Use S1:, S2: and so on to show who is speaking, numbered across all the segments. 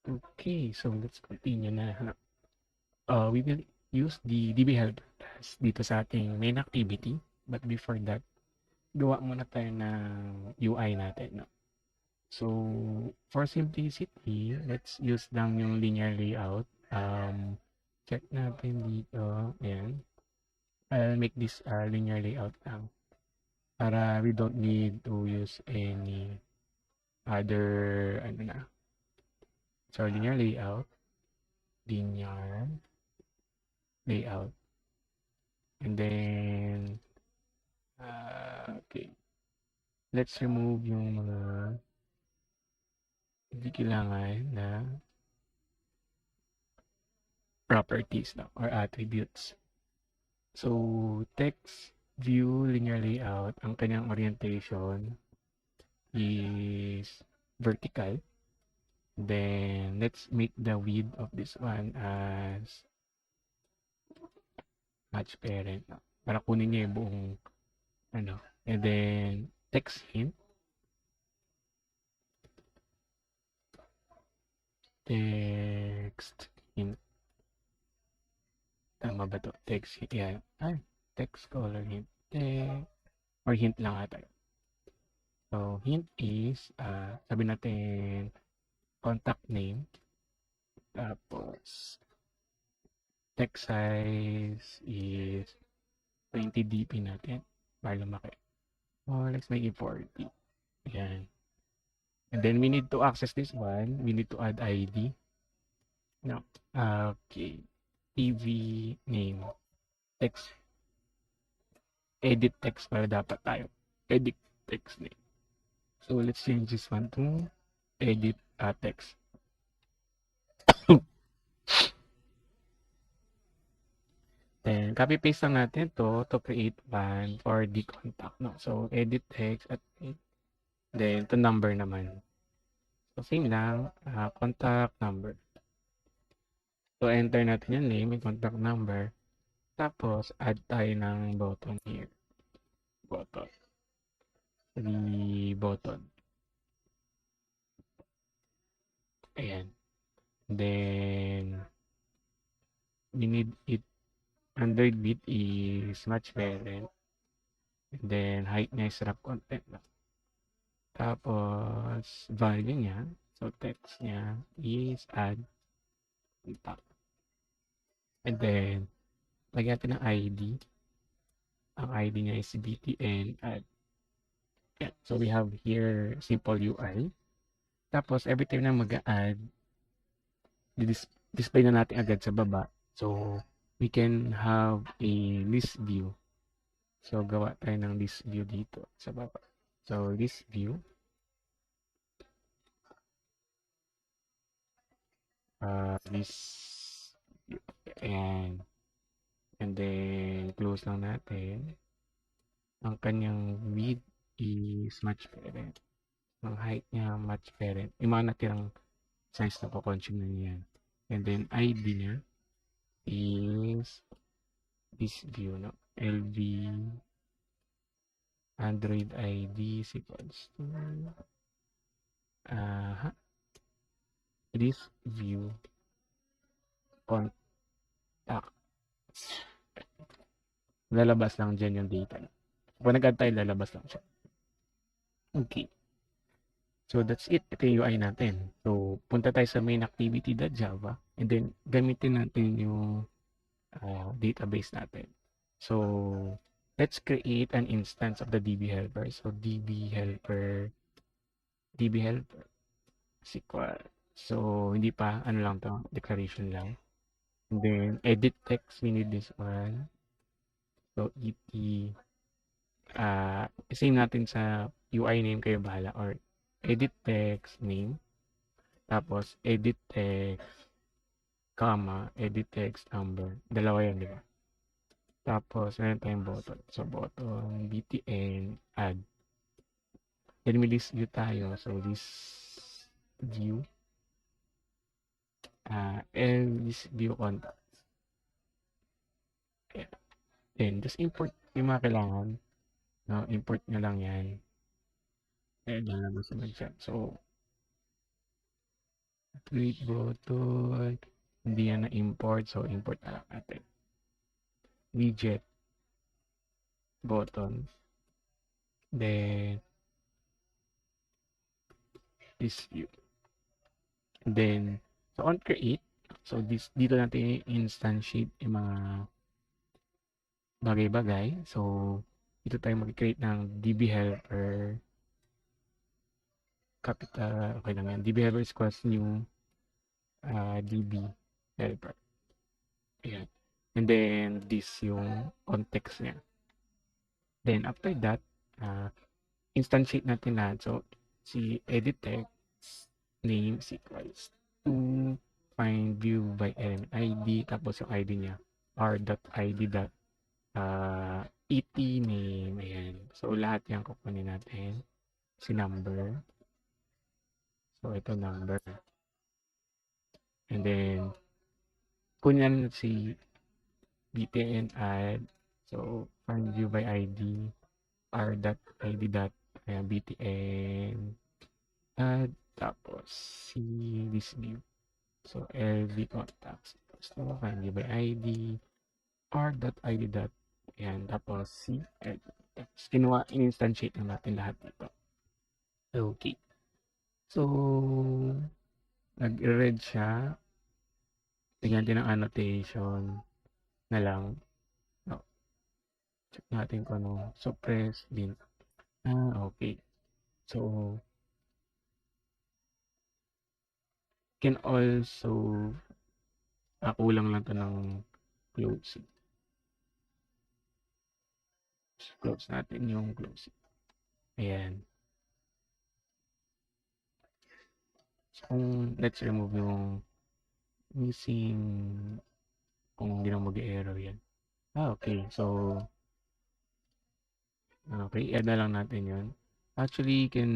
S1: Okay, so let's continue na. We will use the DB helper task dito sa ating main activity. But before that, gawa muna tayo ng UI natin. No? So, for simplicity, let's use lang yung linear layout. Check natin dito. Ayan. I'll make this linear layout lang. Para we don't need to use any other, ano na. So, linear layout. Linear layout. And then, okay. Let's remove yung mga hindi kailangan na properties no, or attributes. So, text view linear layout, ang kanyang orientation is vertical. Then, let's make the width of this one as match parent. No? Para kunin niya yung buong ano. And then, text hint. Text hint. Tama ba to? Text hint. Yan. Ay, text color hint. Or hint lang ata. So, hint is, sabi natin, contact name. Tapos, text size is 20 dp natin para lumaki. Oh, let's make it 40. Ayan. And then, we need to access this one. We need to add ID. No. Okay. TV name. Text. Edit text para dapat tayo. Edit text name. So, let's change this one to edit text. Then, copy-paste lang natin to create one for the contact. No? So, edit text at then, to number naman. So, same lang, contact number. So, enter natin yung name and contact number. Tapos, add tayo ng button here. Button. The button. Ayan. Then, we need it underneath is match parent. And then, height niya is wrap content. Tapos, value niya. So, text niya is add contact. And then, lagyan natin ng ID. Ang ID niya is btn add. Yeah. So, we have here simple UI. Tapos, every time na mag-add, display na natin agad sa baba. So, we can have a list view. So, gawa tayo ng list view dito sa baba. So, list view. List view. And then, close lang natin. Ang kanyang width is match parent. Ang height niya match parent. Yung mga natirang size na po-consume na niyan. And then, ID niya is this view, no? LV Android ID is equals to this view contact. Lalabas lang dyan yung data. Kung nag-add tayo, lalabas lang siya. Okay. So, that's it. Ito yung UI natin. So, punta tayo sa main activity.java and then gamitin natin yung database natin. So, let's create an instance of the DB helper. So, DB helper SQL. So, hindi pa, ano lang to, declaration lang. And then, edit text, we need this one. So, same natin sa UI name, kayo bahala. Or, edit text name. Tapos, edit text, comma, edit text number. Dalawa yan, di ba? Tapos, meron tayong button. So, button, btn, add. Then, may list view tayo. So, list view. List view contact. Ayan. Then, just import yung mga kailangan. No, import nyo lang yan. Ayan, lalabas naman siya. So, create button. Hindi yan na-import. So, import na lang natin. Widget button. Then, this view. And then, so on create, so dito natin instantiate yung mga bagay-bagay. So, dito tayo mag-create ng DB helper capital, okay lang yan. DB helper equals new DB helper. Ayan. And then, this yung context niya. Then, after that, instantiate natin lahat. So, si edit text name is equals to find view by element ID, tapos yung ID niya r.id et name. Ayan. So, lahat yan kukunin natin. Si number. So, ito number. And then, kunin si btn add. So, find view by ID r.id ayan, btn add. Tapos, si this view. So, LV contacts. So, find view by ID r.id ayan. Tapos, si kinuha, in-instantiate na natin lahat dito. Okay. So, nag-read siya. Tignan natin ang annotation na lang. No. Check natin kung ano. Suppress din. Okay. So, can also kulang lang to ng close. Close natin yung close. Ayan. So, let's remove yung missing kung hindi na mag-error yan. Okay. So, okay. Add na lang natin yun. Actually, you can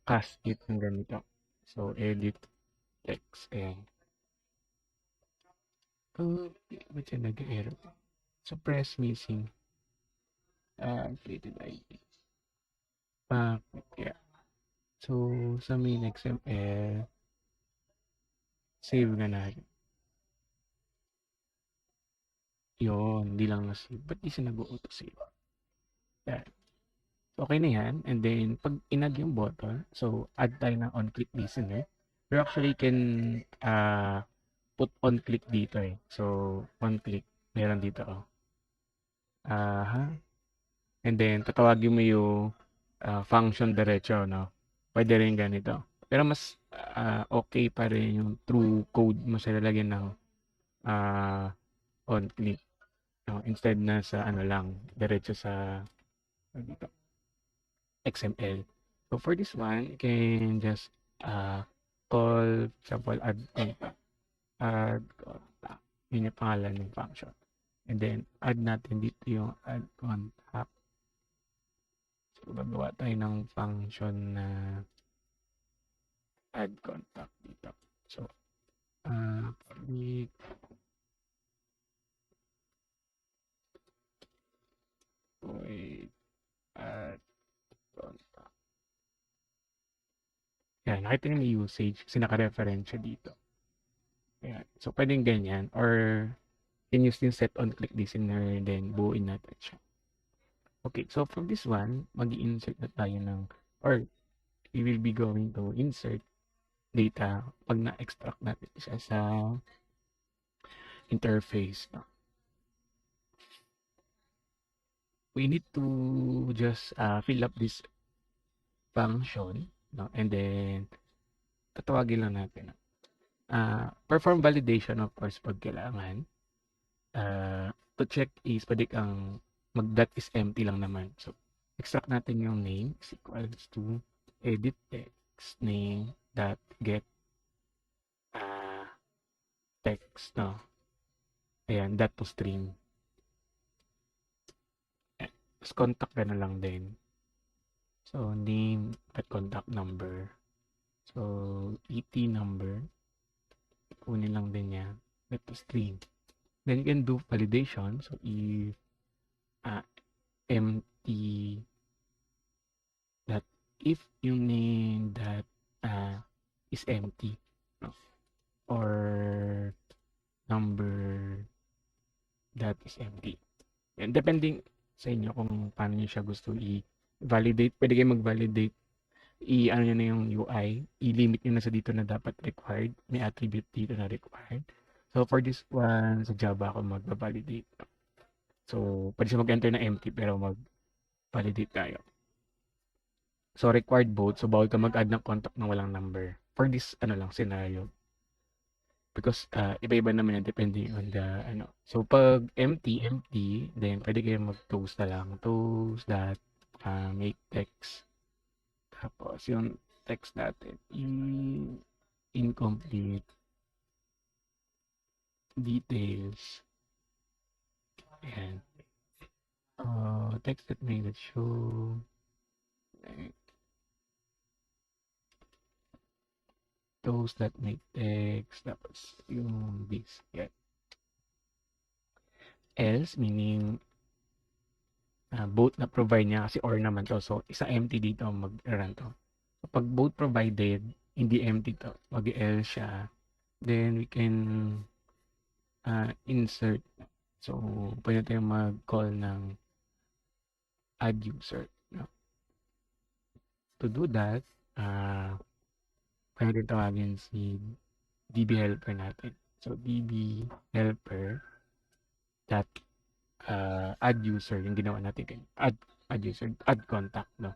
S1: cast it ng ganito. So, edit text. Ayan. Ba't yan nag-error? Suppress missing. Created ID. Yeah. So, sa main XML, save na natin. Yun, hindi lang na-save. Ba't di siya nag-auto-save? Yan. So, okay na yan. And then, pag in-add yung button, so, add tayo ng on-click listener. You actually can put on-click dito eh. So, on-click. Meron dito oh. And then, tatawagin mo yung function diretso, no? Pwede rin ganito. Pero mas okay pa rin yung true code mo siya lalagyan ng on click. No? Instead na sa ano lang, diretso sa dito, XML. So for this one, you can just call, example, add contact. Add contact. Yun yung pangalan ng function. And then, add natin dito yung add contact. So, gagawa tayo ng function na add contact dito. So, public void add contact. Yan, nakita niyo may usage kasi naka-reference siya dito. Yan. So, pwedeng ganyan. Or, can use din set on click listener, then buuin natin siya. Okay, so from this one, mag-i-insert na tayo ng, or we will be going to insert data pag na-extract natin siya sa interface. No? We need to just fill up this function, no? And then tatawagin lang natin. Perform validation, of course, pag kailangan. To check is pwede kang mag-dot is empty lang naman. So, extract natin yung name is equals to edit text name dot get text, no? Ayan, dot to string. Tapos contact ka na lang din. So, name at contact number. So, ET number. Kunin lang din yan. Dot to string. Then you can do validation. So, if empty that if yung name that is empty, no? Or number that is empty. And depending sa inyo kung paano niyo siya gusto i-validate. Pwede kayo mag-validate, i-ano niyo na yung UI, i-limit niyo na sa dito na dapat required. May attribute dito na required. So, for this one, sa Java ako mag-validate. So, pwede siya mag-enter na empty pero mag-validate tayo. So, required both. So, bawal ka mag-add ng contact na walang number. For this, scenario. Because iba-iba naman yan depending on the So pag empty, then pwede kayo mag-toast na lang. Toast that make text. Tapos yung text natin incomplete details. Ayan. Text that made it show. Those that make text. Tapos yung this. Yan. Else, meaning both na provide niya kasi or naman to. So, isa empty dito mag-run to. So, pag both provided, hindi empty to, mag-else siya, then we can insert. So, pwede tayong mag-call ng add user. No? To do that, pwede tawagin si DB helper natin. So, DB helper that add user, yung ginawa natin kayo. Add user, add contact, no?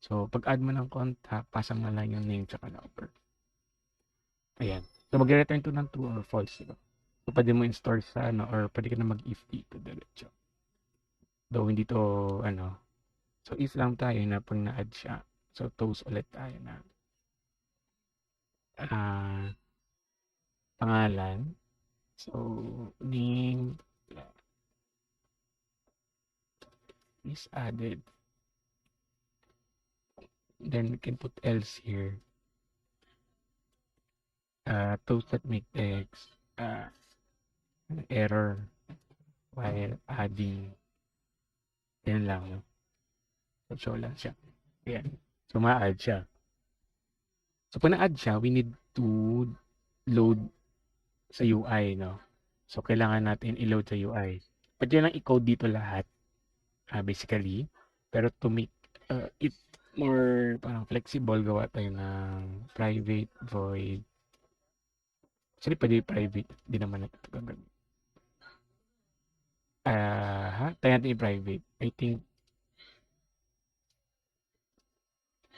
S1: So, pag add mo ng contact, pasang na lang yung name tsaka number. Ayan. So, mag-return to ng true or false, diba? So, pwede mo in-store sa, or pwede ka na mag-if dito, diretso. Though, hindi to, So, if lang tayo na pag na-add siya. So, toast ulit tayo na pangalan. So, name is added. Then, we can put else here. Toast that make text. Error while adding. Yan lang, no? So, show lang siya. Ayan. So, ma-add siya. So, pag na-add siya, we need to load sa UI, no? So, kailangan natin i-load sa UI. Pwede lang i-code dito lahat, basically. Pero to make it more parang flexible, gawa tayo ng private void. Actually, pwede private. Di naman natin ito gagawin. Tayo natin i-private. I think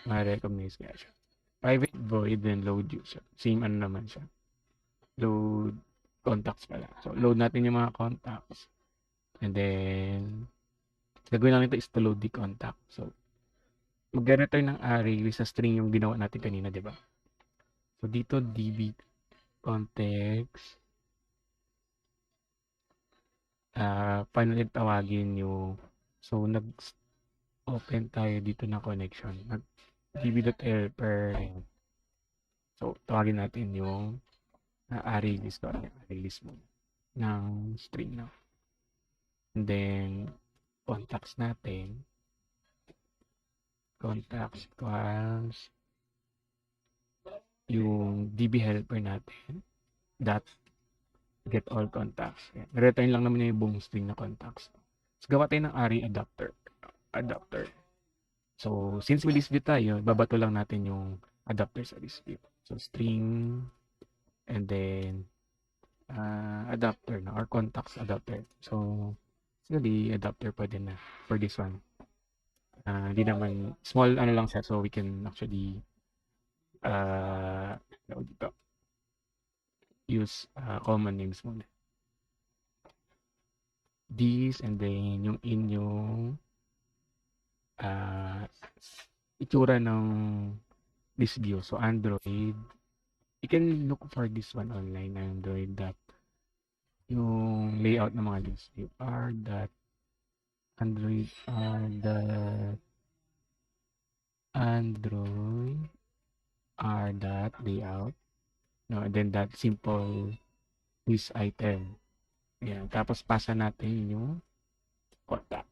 S1: ma-recognize kaya siya. Private void, then load user. Same naman siya. Load contacts pala. So, load natin yung mga contacts. And then, gagawin lang nito is to load the contact. So, mag-return ng array sa string yung ginawa natin kanina, di ba? So, dito, db context. Paano din tawagin yung, so, nag-open tayo dito ng connection. db.helper. So, tawagin natin yung array list. Array list mo ng string, no? And then, contacts natin. Contacts equals yung DB helper natin. That get all contacts. Return lang naman yung buong string na contacts. So, gawa tayo ng array adapter. So, since may list view tayo, babato lang natin yung adapter sa list view. So, string and then adapter na or contacts adapter. So, actually, adapter pwede na for this one. Hindi naman, small lang siya so we can actually use common names muna. This and then yung inyong itsura ng this view. So, Android. You can look for this one online. Android that yung layout ng mga list view are that Android are that layout. No, and then that simple this item. Ayan. Tapos pasa natin yung contact.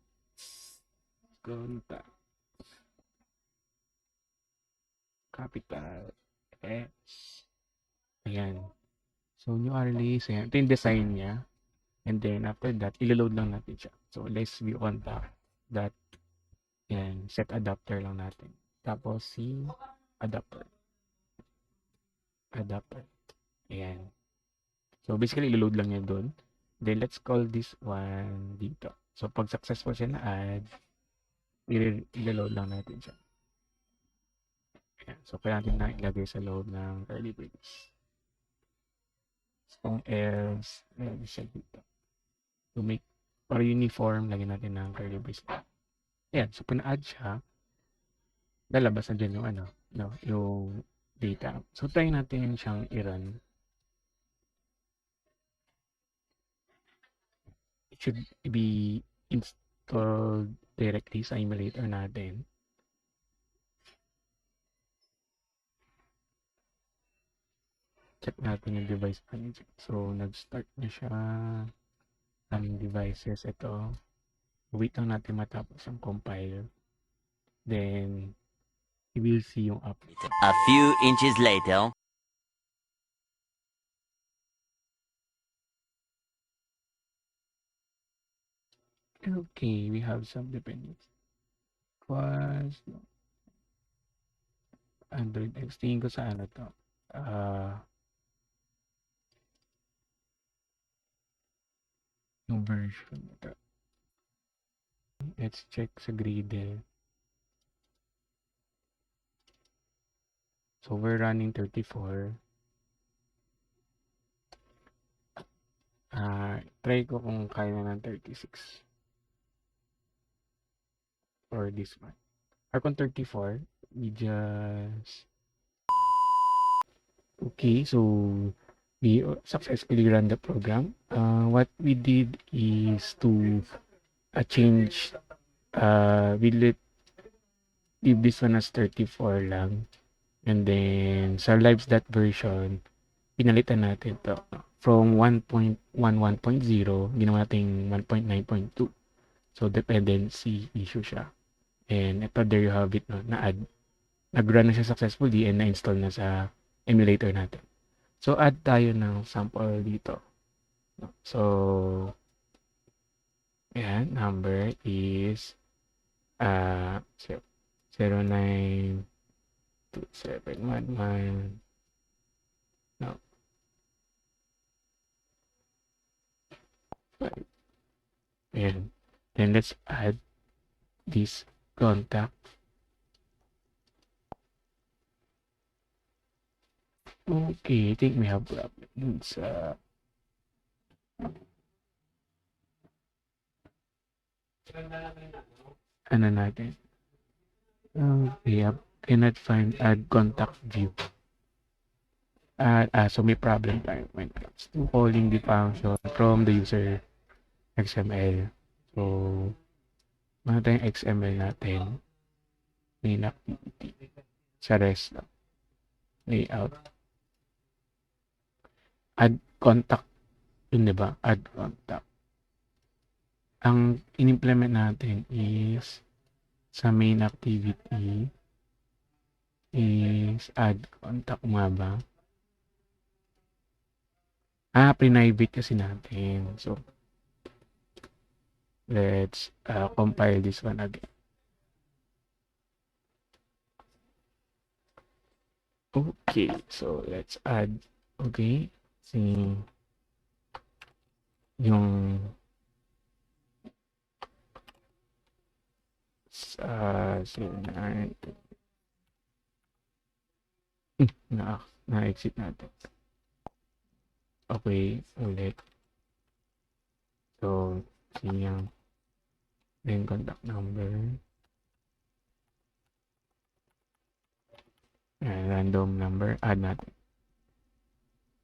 S1: Capital. Yes. Ayan. So, new release. Ayan. Ito yung design niya. And then, after that, ilo-load lang natin siya. So, let's view on that. Ayan. Set adapter lang natin. Tapos, si adapter. Ayan. So, basically, ilo-load lang niya doon. Then, let's call this one dito. So, pag successful siya na add, ilo-load lang natin siya. Ayan. So, kaya natin na ilagay sa loob ng curly braces. So, kung else, lagyan siya dito. To make, para uniform, lagyan natin ng curly bracelet. Ayan. So, pina-add siya, lalabas na dyan yung yung data. So, try natin siyang i-run. It should be installed directly sa emulator natin. Check natin yung device manager. So, nag-start na siya. Aming devices. Ito. Wait lang natin matapos ang compile. Then, you will see yung app.
S2: A few inches later.
S1: Okay, we have some dependencies. Was Android X. Tingin ko sa ano to. Yung version ito. Let's check sa Gradle. So, we're running 34. Try ko kung kaya na ng 36. Or this one. Or kung 34, we just... Okay, so we successfully run the program. What we did is to change, we leave this one as 34 lang. And then, sa lives.dat version, pinalitan natin to. From 1.11.0, ginawa natin 1.9.2. So, dependency issue siya. And ito, there you have it, no? Nag-run na siya successfully and na-install na sa emulator natin. So, add tayo ng sample dito. So, ayan, number is 092711. No. 5. Ayan. Then, let's add this contact. Okay, I think we have problems. Ano natin? Okay, cannot find add contact view. So may problem tayo when it comes to calling the function from the user XML. So, ano tayong XML natin? Main activity. Sa rest lang. Layout. Add contact. Yun, diba? Add contact. Ang in-implement natin is sa main activity is add contact nga ba? Private kasi natin. So, let's compile this one again. Okay, so let's add, okay, yung na-exit natin. Okay, ulit. So, yung then contact number. Random number, add natin.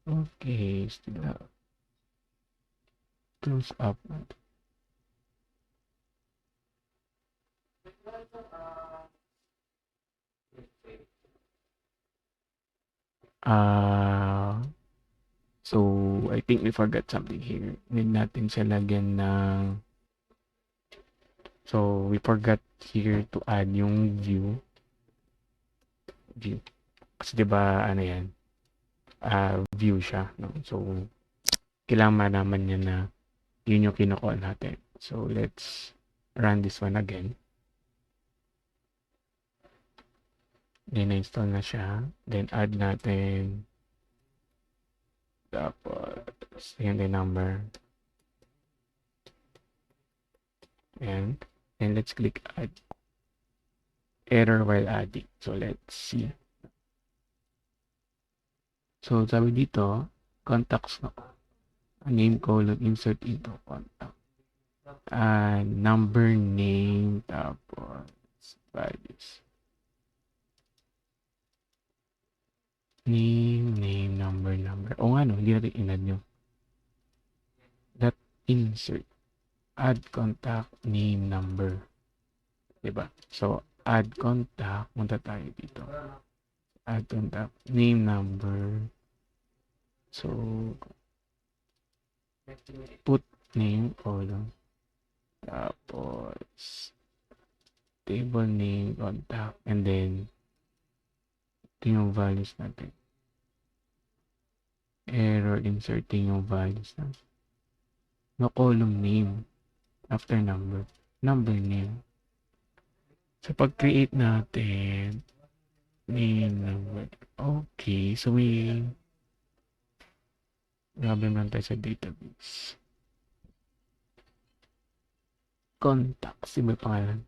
S1: Okay, still have. Close up natin. So, I think we forgot something here. Need natin siya lagyan ng... So, we forgot here to add yung view. Kasi 'di ba ano 'yan, view siya, no? So, kailangan malaman niya na yun yung kinukuha natin. So, let's run this one again. Then, na-install na siya. Then, add natin. Tapos, yun yung number. And then, let's click add. Error while adding. So, let's see. So, sabi dito, contacts na name colon insert into contact. Number, name, tapos values. Name, number. O nga no, hindi natin in-add nyo. That insert. Add contact, name, number. Diba? So, add contact. Punta tayo dito. Add contact, name, number. So, put name, column. Tapos, table name, contact. And then, ito yung values natin. Error inserting yung values natin. No column name after number. Number name. So, pag-create natin, name, number. Okay, so may problem lang tayo sa database. Contacts, iba yung pangalan.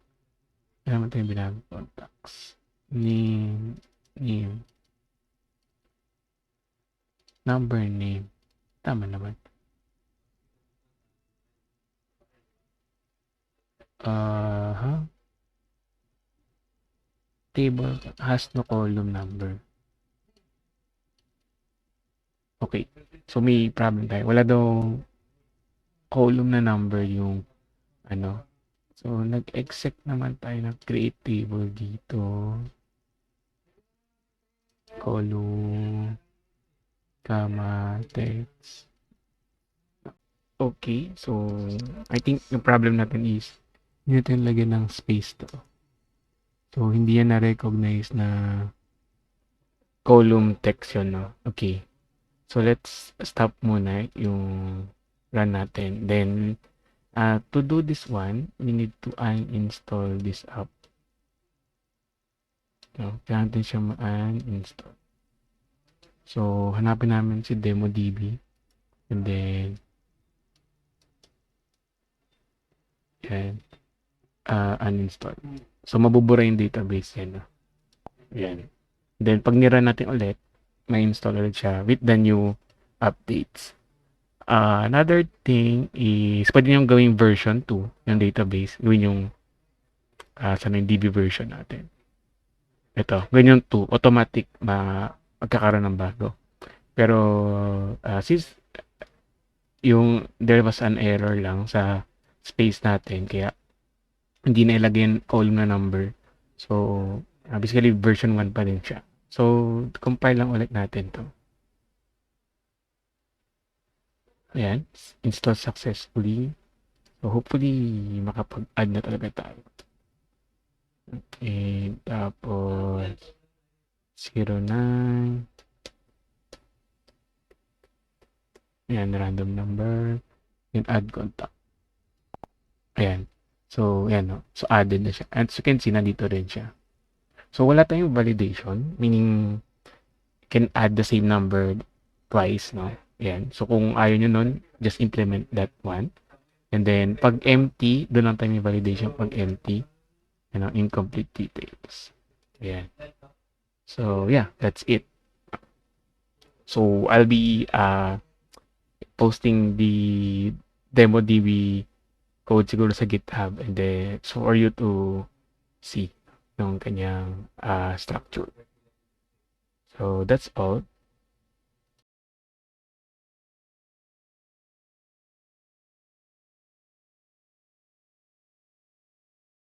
S1: Kaya naman tayo binago. Contacts. Name. Number, name. Tama naman. Table has no column number. Okay. So, may problem tayo. Wala daw column na number yung ano. So, nag-exec naman tayo ng create table dito. Column, comma, text. Okay. So, I think yung problem natin is hindi natin lagyan ng space to. So, hindi yan na-recognize na column text yun, no? Okay. So, let's stop muna yung run natin. Then, to do this one, we need to uninstall this app. No? Kaya natin siya ma-uninstall. So, hanapin namin si DemoDB. And then, yan. Uninstall. So, mabubura yung database yan. No? Yan. Then, pag nirun natin ulit, may install ulit siya with the new updates. Another thing is, pwede nyo gawing version 2 yung database. Gawin yung sana yung DB version natin. Ito, ganyan 2. Automatic magkakaroon ng bago. Pero, since there was an error lang sa space natin, kaya hindi na ilagay yung column na number. So, basically version 1 pa din siya. So, compile lang ulit natin to. Ayan, install successfully. So, hopefully, makapag-add na talaga tayo. And, tapos, 09. Ayan, random number. And add contact. Ayan. So, ayan, no? So, added na siya. And so, you can see, nandito rin siya. So, wala tayong validation. Meaning, you can add the same number twice, no? Ayan. So, kung ayaw nyo nun, just implement that one. And then, pag empty, doon lang tayo may validation pag empty. Incomplete details. Ayan. So, yeah, that's it. So, I'll be posting the DemoDB code siguro sa GitHub and then so for you to see yung kanyang structure. So, that's all.